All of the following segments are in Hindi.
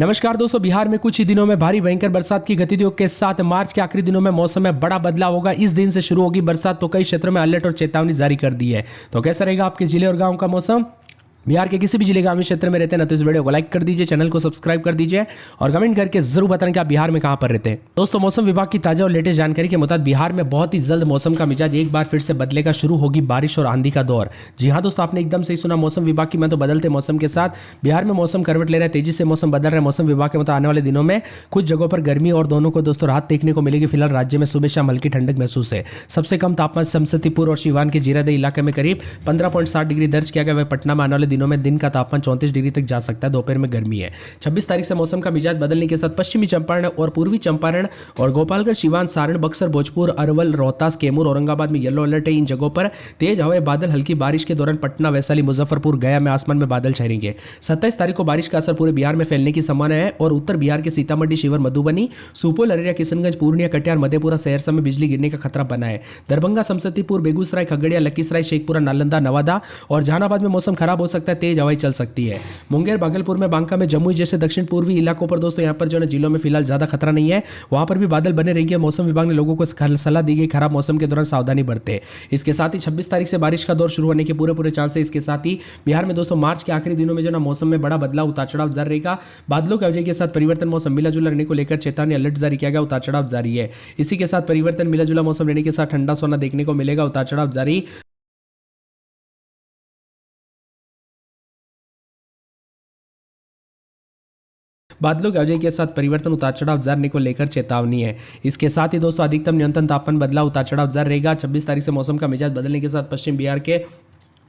नमस्कार दोस्तों, बिहार में कुछ ही दिनों में भारी भयंकर बरसात की गतिविधियों के साथ मार्च के आखिरी दिनों में मौसम में बड़ा बदलाव होगा। इस दिन से शुरू होगी बरसात, तो कई क्षेत्रों में अलर्ट और चेतावनी जारी कर दी है। तो कैसा रहेगा आपके जिले और गांव का मौसम? बिहार के किसी भी जिले ग्रामीण क्षेत्र में रहते हैं ना, तो इस वीडियो को लाइक कर दीजिए, चैनल को सब्सक्राइब कर दीजिए और कमेंट करके जरूर बताएं कि आप बिहार में कहां पर रहते हैं। दोस्तों, मौसम विभाग की ताजा और लेटेस्ट जानकारी के मुताबिक बिहार में बहुत ही जल्द मौसम का मिजाज एक बार फिर से बदलेगा। शुरू होगी बारिश और आंधी का दौर। जी हाँ दोस्तों, आपने एकदम सही सुना। मौसम विभाग की मैं तो बदलते मौसम के साथ बिहार में मौसम करवट ले रहा है, तेजी से मौसम बदल रहा है। मौसम विभाग के मुताबिक आने वाले दिनों में कुछ जगहों पर गर्मी और दोनों को दोस्तों राहत देखने को मिलेगी। फिलहाल राज्य में सुबह शाम हल्की ठंडक महसूस है। सबसे कम तापमान समस्तीपुर और सिवान के जीरादेई इलाके में करीब 15.7 डिग्री दर्ज किया गया। वह पटना में आने वाले दिनों में दिन का तापमान 34 डिग्री तक जा सकता है। दोपहर में गर्मी है। 26 तारीख से मौसम का मिजाज बदलने के साथ पश्चिमी चंपारण और पूर्वी चंपारण और गोपालगंज, सिवान, सारण, बक्सर, भोजपुर, अरवल, रोहतास, कैमूर, औरंगाबाद में येलो अलर्ट है। इन जगहों पर तेज हवाएं, बादल, हल्की बारिश के दौरान पटना, वैशाली, मुजफ्फरपुर, गया में आसमान में बादल छाए रहेंगे। 27 तारीख को बारिश का असर पूरे बिहार में फैलने की संभावना है और उत्तर बिहार के सीतामढ़ी, शिवहर, मधुबनी, सुपौल, अररिया, किशनगंज, पूर्णिया, कटिहार, मधेपुरा, सहरसा में बिजली गिरने का खतरा बना है। दरभंगा, समस्तीपुर, बेगूसराय, खगड़िया, लखीसराय, शेखपुरा, नालंदा, नवादा और जहानाबाद में मौसम खराब हो सकता है। तेज हवाएं चल सकती है। मुंगेर, भागलपुर में, बांका में, जमुई जैसे दक्षिण पूर्वी इलाकों पर दोस्तों यहाँ पर जो है जिलों में फिलहाल ज्यादा खतरा नहीं है, वहां पर भी बादल बने रहेंगे। मौसम विभाग ने लोगों को सलाह दी गई खराब मौसम के दौरान सावधानी बरते। इसके साथ ही 26 तारीख से बारिश का दौर शुरू होने के पूरे चांस है। इसके साथ ही बिहार में दोस्तों मार्च के आखिरी दिनों में जो ना मौसम में बड़ा बदलाव, उतार चढ़ाव जारी रहेगा। बादलों की वजह के साथ परिवर्तन, मौसम मिला जुला रहने को लेकर चेतावनी अलर्ट जारी किया गया। उतार चढ़ाव जारी है। इसी के साथ परिवर्तन, मिला जुला मौसम रहने के साथ ठंडा सोना देखने को मिलेगा। उतार चढ़ाव जारी। बादलों की वजह के साथ परिवर्तन, उतार चढ़ाव जारी को लेकर चेतावनी है। इसके साथ ही दोस्तों अधिकतम न्यूनतम तापमान बदलाव, उतार चढ़ाव जारी रहेगा। 26 तारीख से मौसम का मिजाज बदलने के साथ पश्चिम बिहार के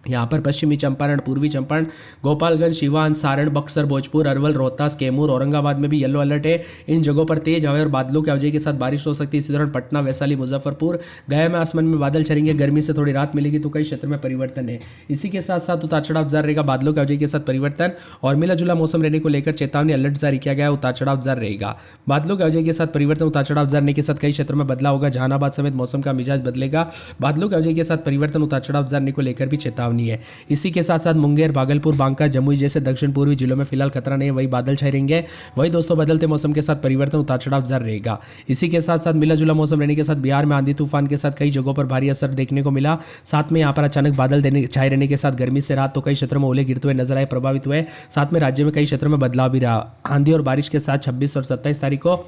यहाँ पर पश्चिमी चंपारण, पूर्वी चंपारण, गोपालगंज, सिवान, सारण, बक्सर, भोजपुर, अरवल, रोहतास, कैमूर, औरंगाबाद में भी येलो अलर्ट है। इन जगहों पर तेज हवाएं और बादलों की वजह के साथ बारिश हो सकती है। इसी दौरान पटना, वैशाली, मुजफ्फरपुर, गया में आसमान में बादल छाएंगे। गर्मी से थोड़ी राहत मिलेगी, तो कई क्षेत्र में परिवर्तन है। इसी के साथ साथ उतार चढ़ाव जारी रहेगा। बादलों की वजह के साथ परिवर्तन और मिला जुला मौसम रहने को लेकर चेतावनी अलर्ट जारी किया गया है। उतार चढ़ाव जारी रहेगा। बादलों की वजह के साथ परिवर्तन, उतार चढ़ाव जारी के साथ कई क्षेत्रों में बदलाव होगा। जहानाबाद समेत मौसम का मिजाज बदलेगा। बादलों की वजह के साथ परिवर्तन, उतार चढ़ाव जारी को लेकर भी चेतावनी है। इसी के साथ साथ मुंगेर, भागलपुर, बांका, जमुई जैसे दक्षिण पूर्वी जिलों में फिलहाल खतरा नहीं है, वही बादल छाए रहेंगे। वही दोस्तों बदलते मौसम के साथ परिवर्तन, उतार चढ़ाव जारी रहेगा। इसी के साथ साथ मिला जुला मौसम रहने के साथ बिहार में आंधी तूफान के साथ कई जगहों पर भारी असर देखने को मिला। साथ में यहाँ पर अचानक बादल छाए रहने के साथ गर्मी से राहत, तो कई क्षेत्रों में ओले गिरते हुए नजर आए, प्रभावित हुए। साथ में राज्य में कई क्षेत्रों में बदलाव भी रहा। आंधी और बारिश के साथ 26 और 27 तारीख को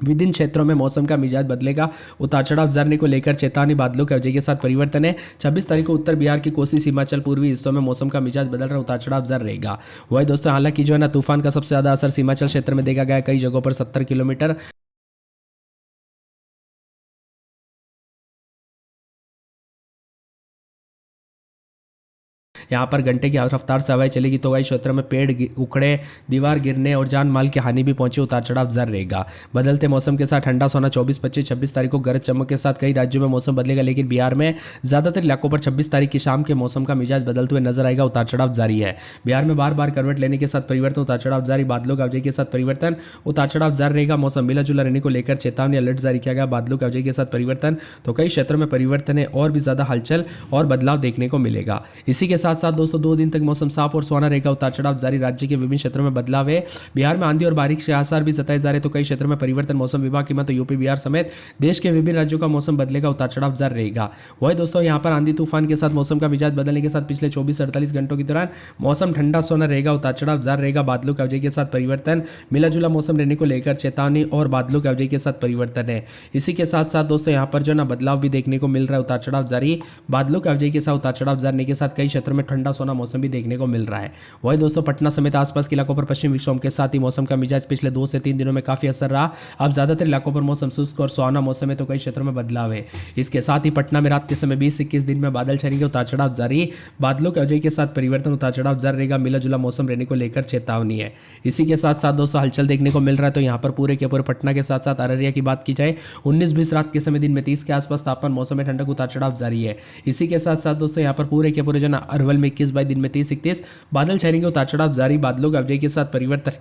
विभिन्न क्षेत्रों में मौसम का मिजाज बदलेगा। उतार चढ़ाव जारी को लेकर चेतावनी। बादलों की वजह के साथ परिवर्तन है। 26 तारीख को उत्तर बिहार के कोसी, हिमाचल, पूर्वी हिस्सों में मौसम का मिजाज बदल रहा, उतार चढ़ाव जारी रहेगा। वही दोस्तों हालांकि जो है ना तूफान का सबसे ज्यादा असर हिमाचल क्षेत्र में देखा गया, कई जगहों पर 70 किलोमीटर यहाँ पर घंटे की रफ्तार से हवाएं चलेगी, तो कई क्षेत्रों में पेड़ उखड़े, दीवार गिरने और जान माल की हानि भी पहुंची। उतार चढ़ाव जारी रहेगा। बदलते मौसम के साथ ठंडा सोना 24, 25, 26 तारीख को गरज चमक के साथ कई राज्यों में मौसम बदलेगा, लेकिन बिहार में ज्यादातर इलाकों पर 26 तारीख की शाम के मौसम का मिजाज बदलते हुए नजर आएगा। उतार चढ़ाव जारी है। बिहार में बार बार करवट लेने के साथ परिवर्तन, उतार चढ़ाव जारी। बादलों की वजह के साथ परिवर्तन, उतार चढ़ाव जारी रहेगा। मौसम मिला जुला रहने को लेकर चेतावनी अलर्ट जारी किया गया। बादलों की वजह के साथ परिवर्तन, तो कई क्षेत्रों में परिवर्तन है और भी ज्यादा हलचल और बदलाव देखने को मिलेगा। इसी के साथ साथ दोस्तों 2 दिन तक मौसम साफ और सुहाना रहेगा। उतार चढ़ाव जारी। राज्य के विभिन्न क्षेत्रों में बदलाव है। बिहार में आंधी और बारिश के आसार भी जताए जा रहे, तो कई क्षेत्रों में परिवर्तन। मौसम विभाग की मत यूपी, बिहार समेत देश के विभिन्न राज्यों का मौसम बदलेगा। उतार चढ़ाव जारी रहेगा। वही दोस्तों यहाँ पर आंधी तूफान के साथ मौसम का मिजाज बदलने के साथ पिछले 24-48 घंटों के दौरान मौसम ठंडा सोना रहेगा। उतार चढ़ाव जारी रहेगा। बादलों की वजह के साथ परिवर्तन, मिला जुला मौसम रहने को लेकर चेतावनी और बादलों की वजह के साथ परिवर्तन है। इसी के साथ साथ दोस्तों यहाँ पर जो ना बदलाव भी देखने को मिल रहा है। उतार चढ़ाव जारी। बादलों की वजह के साथ उतार चढ़ाव जारी के साथ कई क्षेत्रों में ठंडा सोना मौसम भी देखने को मिल रहा है। वही दोस्तों पटना समेत आसपास के इलाकों पर पश्चिमी विक्षोभ के साथ ही मौसम का मिजाज पिछले 2 से 3 दिनों में काफी असर रहा। अब ज्यादातर इलाकों पर मौसम शुष्क और सुहाना मौसम है, तो कई क्षेत्रों में बदलाव है। इसके साथ ही पटना में रात के समय 20-21 दिन में बादल छाएंगे। उतार चढ़ाव जारी। बादलों की वजह के साथ परिवर्तन, उतार चढ़ाव जारी रहेगा। मिला जुला मौसम रहने को लेकर चेतावनी है। इसी के साथ साथ दोस्तों हलचल देखने को मिल रहा है, तो यहाँ पर पूरे के पूरे पटना के साथ साथ अररिया की बात की जाए 19-20 रात के समय दिन में 30 के आसपास तापमान, मौसम में ठंडक, उतार चढ़ाव जारी है। इसी के साथ साथ दोस्तों यहाँ पर पूरे के पूरे जो ना अरवल में 21-22 दिन में 30-31 बादल छाएंगे। उतार चढ़ाव जारी। बादलों की वजह के साथ परिवर्तन,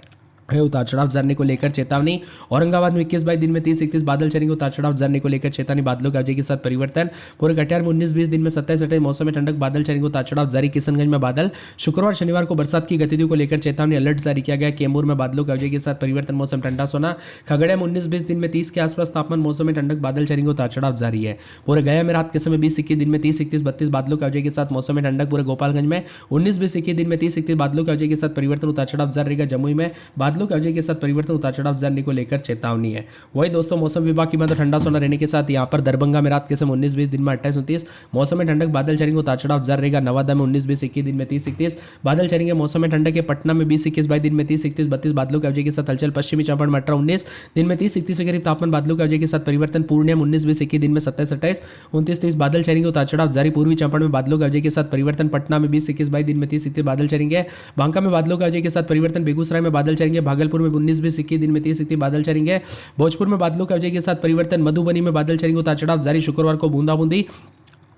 है उतार चढ़ाव झरने को लेकर चेतावनी। औरंगाबाद में 21-22 दिन में 30-31 बादल चलेंगे, उतार चढ़ाव झरने को लेकर चेतावनी, बादलों के अवजय के साथ परिवर्तन। पूरे कटिहार में 19-20 दिन में 27-28 मौसम में ठंडक, बादल चलेंगे, उतार चढ़ाव जारी। किशनगंज में बादल। शुक्रवार शनिवार को बरसात की गतिविधियों को लेकर चेतावनी, अलर्ट जारी किया गया। कैमूर में बादलों के अवजय के साथ परिवर्तन, मौसम ठंडा सोना। खगड़िया में 19-20 दिन में 30 के आसपास तापमान, मौसम में ठंडक, बादल चलेंगे, उतार चढ़ाव जारी है। पूरे गया में रात के समय 20-21 दिन में 30-31-32 बादलों के अवजय के साथ मौसम में ठंडक। पूरे गोपालगंज में 19-20-21 दिन में 30-31 बादलों के अवजय के साथ परिवर्तन, उतार चढ़ाव जारी रहेगा। जमुई में बादलों के अवजय के साथ परिवर्तन, उतार चढ़ाव जारी को लेकर चेतावनी है। वही दोस्तों मौसम विभाग की बात, ठंडा सोना रहने के साथ यहाँ पर दरभंगा में रात के समय 19-20 दिन में 28-29 मौसम में ठंडक, बादल चलेंगे, उतार चढ़ाव जारी रहेगा। नवादा में 19-20-21 दिन में 30-31 बादल चलेंगे, मौसम में ठंडक है। पटना में 20-21 दिन में 30-31-32 बादलों के अवजय के साथ हलचल। पश्चिमी चंपारण में 18-19 दिन में 30-31 के करीब तापमान, बादलों के अवजय के साथ परिवर्तन। पूर्णिया में 19-20-21 दिन में 27-28 29-30 बादल चलेंगे, उतार चढ़ाव जारी। पूर्वी चंपारण में बादलों के अवजय के साथ परिवर्तन। पटना में 20-21 दिन में 30-31 बादल चलेंगे। बांका में बादलों के अवजय के साथ परिवर्तन। बेगूसराय में बादल चलेंगे। भागलपुर में 19-20-21 दिन में 30-31 बादल चलेंगे। भोजपुर में बादलों के अवजय के साथ परिवर्तन। मधुबनी में बादल चलेंगे, उतार चढ़ाव जारी। शुक्रवार को बूंदाबूंदी।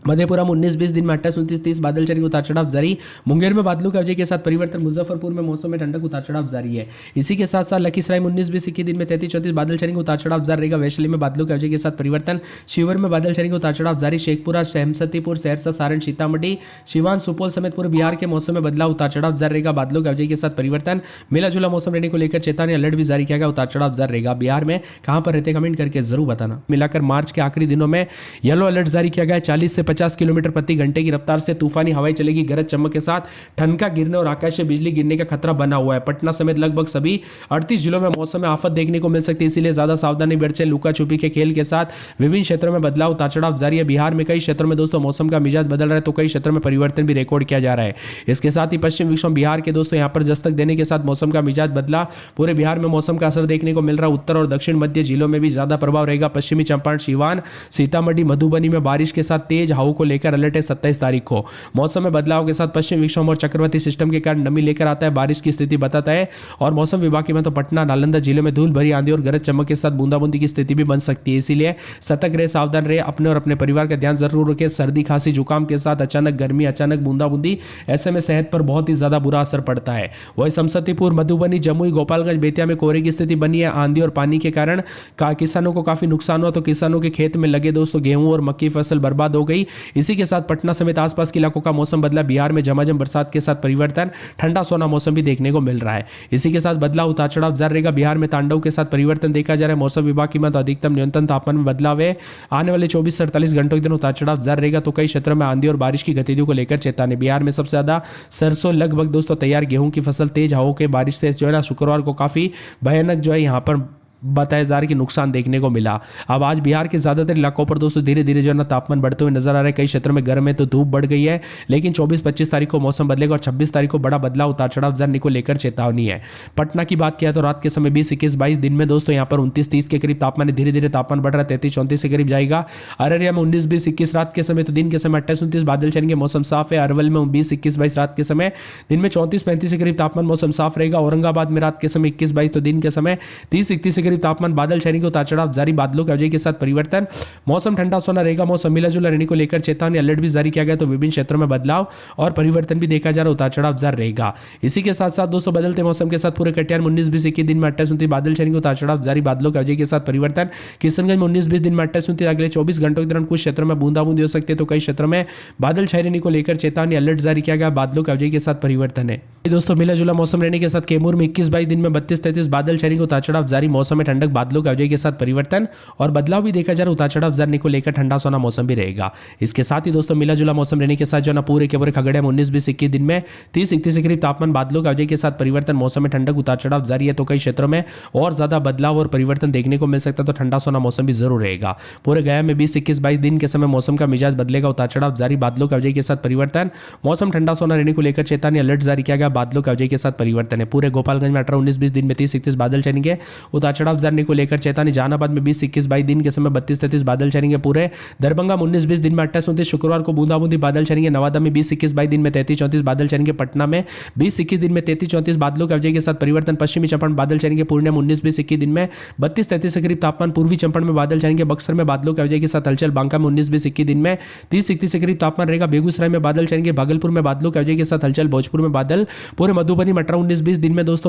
मधेपुरा में 19-20 दिन में 28-29-30 बादल चलेंगे, उतार चढ़ाव जारी। मुंगेर में बादलों के अवजय के साथ परिवर्तन। मुजफ्फरपुर में मौसम में ठंडक, उतार चढ़ाव जारी है। इसी के साथ साथ लखीसराय में 19-20-21 दिन में 33-34 बादल चलेंगे, उतार चढ़ाव जारी रहेगा। वैशाली में बादलों के अवजय के साथ परिवर्तन। शिवहर में बादल चलेंगे, उतार चढ़ाव जारी। शेखपुरा, सहमसतीपुर, सहरसा, सारण, सीतामढ़ी, सिवान, सुपौल समेत पूरे बिहार के मौसम में बदलाव, उतार चढ़ाव जारी रहेगा। बादलों के अवजय के साथ परिवर्तन। मिला जुला मौसम रहने को लेकर चेतावनी, अलर्ट भी जारी किया गया, उतार चढ़ाव जारी रहेगा। बिहार में कहां पर रहते कमेंट करके जरूर बताना। मिलाकर मार्च के आखिरी दिनों में येलो अलर्ट जारी किया गया। 40 से 50 किलोमीटर प्रति घंटे की रफ्तार से तूफानी हवाएं चलेगी। गरज चमक के साथ ठनका गिरने और आकाश से बिजली गिरने का खतरा बना हुआ है। पटना समेत लगभग सभी 38 जिलों में मौसम में आफत देखने को मिल सकती है, इसीलिए ज्यादा सावधानी बरतें। लुका छुपी के खेल के साथ विभिन्न क्षेत्रों में बदलाव, उतार चढ़ाव जारी है। बिहार में कई क्षेत्रों में दोस्तों मौसम का मिजाज बदल रहा है, तो कई क्षेत्रों में परिवर्तन भी रिकॉर्ड किया जा रहा है। इसके साथ ही पश्चिम विक्षोभ बिहार के दोस्तों यहां पर दस्तक देने के साथ मौसम का मिजाज बदला। पूरे बिहार में मौसम का असर देखने को मिल रहा है। उत्तर और दक्षिण मध्य जिलों में भी ज्यादा प्रभाव रहेगा। पश्चिमी चंपारण, सिवान, सीतामढ़ी, मधुबनी में बारिश के साथ तेज हवाओं को लेकर अलर्ट है 27 तारीख को। मौसम में बदलाव के साथ पश्चिम विक्षोभ और चक्रवाती सिस्टम के कारण नमी लेकर आता है, बारिश की स्थिति बताता है। और मौसम विभाग की तो पटना, नालंदा जिले में धूल भरी आंधी और गरज चमक के साथ बूंदाबूंदी की स्थिति भी बन सकती है, इसीलिए सतर्क रहे, सावधान रहे। अपने और अपने परिवार का ध्यान जरूर रखें। सर्दी, खांसी, जुकाम के साथ अचानक गर्मी, अचानक बूंदाबूंदी, ऐसे में सेहत पर बहुत ही ज्यादा बुरा असर पड़ता है। वही समस्तीपुर, मधुबनी, जमुई, गोपालगंज, बेतिया में कोहरे की स्थिति बनी है। आंधी और पानी के कारण किसानों को काफी नुकसान हुआ, तो किसानों के खेत में लगे दोस्तों गेहूं और मक्की फसल बर्बाद हो गई। इसी के साथ पटना समेत आसपास के इलाकों का मौसम बदला। बिहार में झमाझम बरसात के साथ परिवर्तन, ठंडा सोना मौसम भी देखने को मिल रहा है। इसी के साथ बदलाव, उतार चढ़ाव जारी रहेगा। बिहार में तांडव के साथ परिवर्तन देखा जा रहा है। मौसम विभाग की मत अधिकतम न्यूनतम तापमान में बदलाव है। आने वाले 24 से 48 घंटों के दिन उतार चढ़ाव जारी रहेगा, तो कई क्षेत्रों में आंधी और बारिश की गतिविधियों को लेकर चेतावनी। बिहार में सबसे ज्यादा सरसों, लगभग दोस्तों तैयार गेहूं की फसल, तेज हवाओं के बारिश से जो है ना शुक्रवार को काफी भयानक जो है यहाँ पर बताया जा रहा है कि नुकसान देखने को मिला। अब आज बिहार के ज्यादातर इलाकों पर दोस्तों धीरे धीरे जो है ना तापमान बढ़ते हुए नजर आ रहा है। कई क्षेत्रों में गर्म है तो धूप बढ़ गई है, लेकिन 24-25 तारीख को मौसम बदलेगा और 26 तारीख को बड़ा बदलाव, उतार चढ़ाव जारी को लेकर चेतावनी है। पटना की बात किया तो रात के समय 20-21-22 दिन में दोस्तों यहाँ पर 29-30 के करीब तापमान, धीरे धीरे तापमान बढ़ रहा है, 33-34 के करीब जाएगा। अररिया में 19-20-21 रात के समय, तो दिन के समय 28-29 बादल चलेंगे, मौसम साफ है। अरवल में 20-21-22 रात के समय, दिन में 34-35 के करीब तापमान, मौसम साफ रहेगा। औरंगाबाद में रात के समय 21-22, तो दिन के समय 30-31 के करीब तापमान, बादल को उतार चढ़ाव जारी, बादलों के अवजय के साथ परिवर्तन, मौसम ठंडा सोना रहेगा। मौसम मिला जुला रहने को लेकर चेतावनी, अलर्ट भी जारी किया गया, तो विभिन्न क्षेत्रों में बदलाव और परिवर्तन भी देखा जा रहा है, उतार चढ़ाव जारी रहेगा। इसी के साथ साथ दोस्तों बदलते मौसम के साथ पूरे कटिहार में 19-20-21 दिन में 28-29 बादल चलेंगे, उतार चढ़ाव जारी, बादलों के अवजय के साथ परिवर्तन। किशनगंज में 19-20 दिन में 28-29, अगले 24 घंटों के दौरान कुछ क्षेत्रों में बूंदाबूंदी हो सकती है, तो कई क्षेत्रों में बादल छाए रहने को लेकर चेतावनी, अलर्ट जारी किया गया, बादलों के अवजय के साथ परिवर्तन है। दोस्तों मिला जुला मौसम रहने के साथ कैमूर में 21-22 दिन में 32-33 बादल चलेंगे, उतार चढ़ाव जारी, मौसम में ठंडक, बादलों के अवजय के साथ परिवर्तन और बदलाव भी देखा जा रहा है। उतार चढ़ाव जारी को लेकर ठंडा सोना मौसम भी रहेगा। इसके साथ ही दोस्तों मिला जुला मौसम रहने के साथ जो ना पूरे के पूरे खगड़िया में 19-20-21 दिन में 30-31 के करीब तापमान, बादलों के अवजय के साथ परिवर्तन, मौसम में ठंडक, उतार चढ़ाव जारी है, तो कई क्षेत्रों में और ज्यादा बदलाव और परिवर्तन देखने को मिल सकता है, तो ठंडा सोना मौसम भी जरूर रहेगा। पूरे गया में 20-21-22 दिन के समय मौसम का मिजाज बदलेगा, उतार चढ़ाव जारी, बादलों के अवजय के साथ परिवर्तन, मौसम ठंडा सोना रहने को लेकर चेतावनी, अलर्ट जारी किया गया, बादलों के अवजय के साथ परिवर्तन है। पूरे गोपालगंज में 18-19-20 दिन में 30-31 बादल चलेंगे, उतार चढ़ाव जारी को लेकर चेतावनी। जहानाबाद में 20-21-22 दिन के समय 32-33 बादल चलेंगे। पूरे दरभंगा में 19-20 दिन में 28-29 शुक्रवार को बूंदाबूंदी बादल चलेंगे। नवादा में 20-21-22 दिन में 33-34 बादल चलेंगे। पटना में 20-21 दिन में 33-34 बादलों के अवजय के साथ परिवर्तन। पश्चिमी चंपारण बादल चलेंगे। पूर्णिया में 19-20-21 दिन में 32-33 के करीब तापमान। पूर्वी चंपारण में बादल चलेंगे। बक्सर में बादलों के अवजय के साथ हलचल। बांका में 19-20-21 दिन में 30-31 के करीब तापमान रहेगा। बेगूसराय में बादल चलेंगे। भागलपुर में बादलों के अवजय के साथ हलचल। भोजपुर में बादल। पूरे मधुबनी में 18-19-20 दिन में दोस्तों